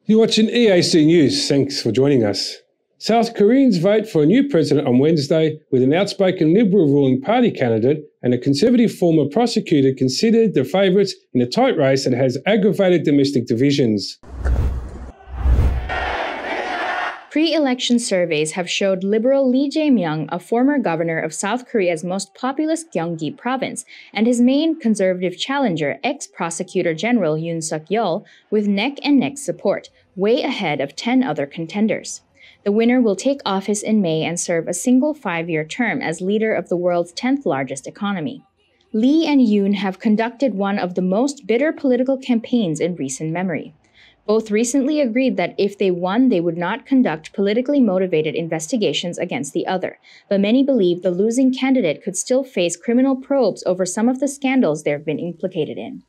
You're watching EAC News. Thanks for joining us. South Koreans vote for a new president on Wednesday, with an outspoken Liberal ruling party candidate and a Conservative former prosecutor considered the favourites in a tight race that has aggravated domestic divisions. Pre-election surveys have showed Liberal Lee Jae-myung, a former governor of South Korea's most populous Gyeonggi province, and his main Conservative challenger, ex-prosecutor general Yoon Suk-yeol, with neck-and-neck support, way ahead of 10 other contenders. The winner will take office in May and serve a single 5-year term as leader of the world's 10th largest economy. Lee and Yoon have conducted one of the most bitter political campaigns in recent memory. Both recently agreed that if they won, they would not conduct politically motivated investigations against the other, but many believe the losing candidate could still face criminal probes over some of the scandals they've been implicated in.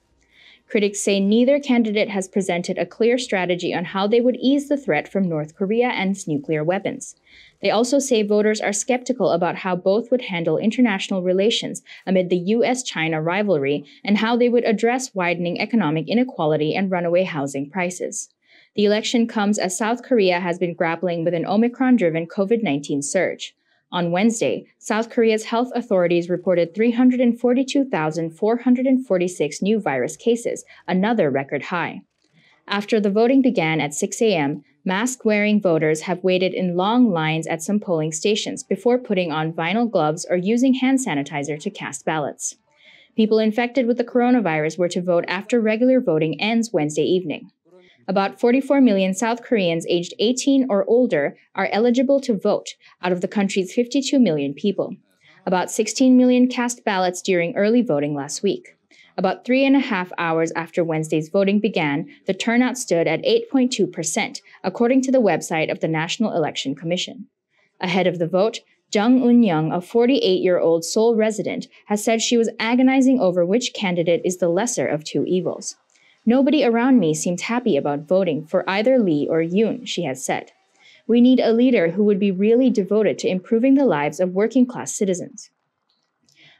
Critics say neither candidate has presented a clear strategy on how they would ease the threat from North Korea and its nuclear weapons. They also say voters are skeptical about how both would handle international relations amid the US-China rivalry and how they would address widening economic inequality and runaway housing prices. The election comes as South Korea has been grappling with an Omicron-driven COVID-19 surge. On Wednesday, South Korea's health authorities reported 342,446 new virus cases, another record high. After the voting began at 6 a.m., mask-wearing voters have waited in long lines at some polling stations before putting on vinyl gloves or using hand sanitizer to cast ballots. People infected with the coronavirus were to vote after regular voting ends Wednesday evening. About 44 million South Koreans aged 18 or older are eligible to vote out of the country's 52 million people. About 16 million cast ballots during early voting last week. About 3.5 hours after Wednesday's voting began, the turnout stood at 8.2%, according to the website of the National Election Commission. Ahead of the vote, Jung Eun-young, a 48-year-old Seoul resident, has said she was agonizing over which candidate is the lesser of two evils. "Nobody around me seems happy about voting for either Lee or Yoon," she has said. "We need a leader who would be really devoted to improving the lives of working-class citizens."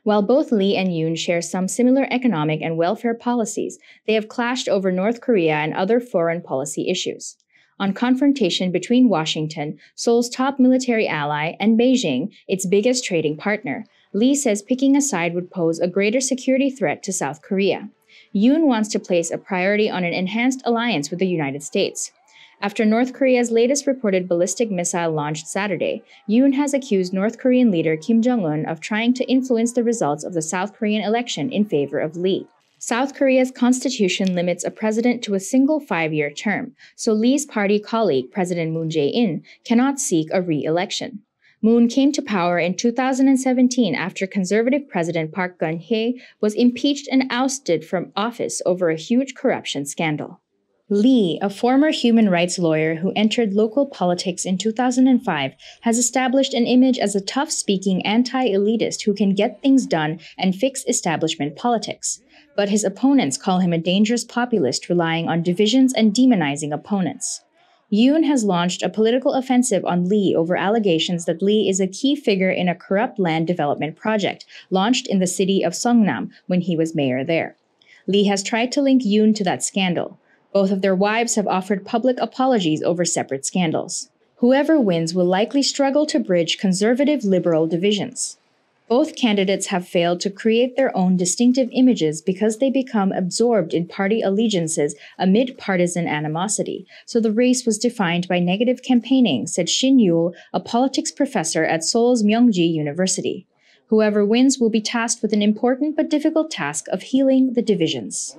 While both Lee and Yoon share some similar economic and welfare policies, they have clashed over North Korea and other foreign policy issues. On confrontation between Washington, Seoul's top military ally, and Beijing, its biggest trading partner, Lee says picking a side would pose a greater security threat to South Korea. Yoon wants to place a priority on an enhanced alliance with the United States. After North Korea's latest reported ballistic missile launched Saturday, Yoon has accused North Korean leader Kim Jong-un of trying to influence the results of the South Korean election in favor of Lee. South Korea's constitution limits a president to a single 5-year term, so Lee's party colleague, President Moon Jae-in, cannot seek a re-election. Moon came to power in 2017 after conservative President Park Geun-hye was impeached and ousted from office over a huge corruption scandal. Lee, a former human rights lawyer who entered local politics in 2005, has established an image as a tough-speaking anti-elitist who can get things done and fix establishment politics. But his opponents call him a dangerous populist relying on divisions and demonizing opponents. Yoon has launched a political offensive on Lee over allegations that Lee is a key figure in a corrupt land development project launched in the city of Seongnam when he was mayor there. Lee has tried to link Yoon to that scandal. Both of their wives have offered public apologies over separate scandals. Whoever wins will likely struggle to bridge conservative-liberal divisions. Both candidates have failed to create their own distinctive images because they become absorbed in party allegiances amid partisan animosity, so the race was defined by negative campaigning, said Shin Yul, a politics professor at Seoul's Myongji University. Whoever wins will be tasked with an important but difficult task of healing the divisions.